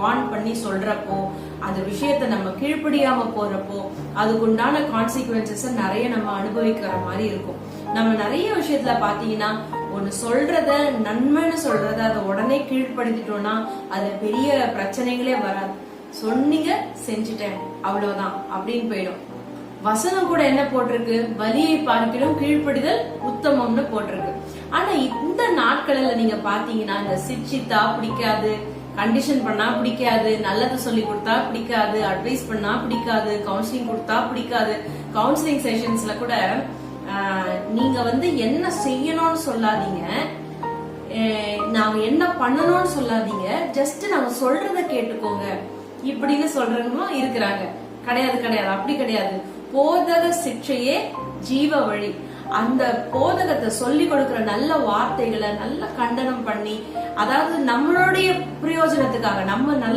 Warn பண்ணி சொல்றப்போ, அந்த விஷயத்த நம்ம கீழ்ப்படியாம போறப்போ அதுக்குண்டான கான்சிக்வன்சஸ் நிறைய நம்ம அனுபவிக்கிற மாதிரி இருக்கும். நம்ம நிறைய விஷயத்துல பாத்தீங்கன்னா ஒண்ணு சொல்றத நன்மைன்னு சொல்றத அதை உடனே கீழ்படுத்திட்டோம்னா அது பெரிய பிரச்சனைகளே வராது. சொன்னீங்க செஞ்சுட்டேன் அவ்வளவுதான் அப்படின்னு போயிடும். வசனம் கூட என்ன போட்டிருக்கு, வலியை பார்க்கிலும் கீழ்ப்படிதல் உத்தமம்னு போட்டிருக்கு. ஆனா இந்த நாட்கள்ல நீங்க பாத்தீங்கன்னா இந்த சிக்ஷித்தா பிடிக்காது, கண்டிஷன் பண்ணா பிடிக்காது, நல்லது சொல்லி கொடுத்தா பிடிக்காது, அட்வைஸ் பண்ணா பிடிக்காது, கவுன்சிலிங் கொடுத்தா பிடிக்காது. கவுன்சிலிங் செஷன்ஸ்ல கூட நீங்க என்ன செய்யணும்னு சொல்லாதீங்க, நாங்க என்ன பண்ணணும்னு சொல்லாதீங்க, ஜஸ்ட் நாங்க சொல்றத கேட்டுக்கோங்க இப்படின்னு சொல்றவங்களும் இருக்கிறாங்க. கிடையாது கிடையாது, அப்படி கிடையாது. போதக சிக்ஷையே ஜீவ வழி. அந்த போதகத்தை சொல்லி கொடுக்கிற நல்ல வார்த்தைகளை நல்ல கண்டனம் பண்ணி, அதாவது நம்மளுடைய பிரயோஜனத்துக்காக நம்ம நல்ல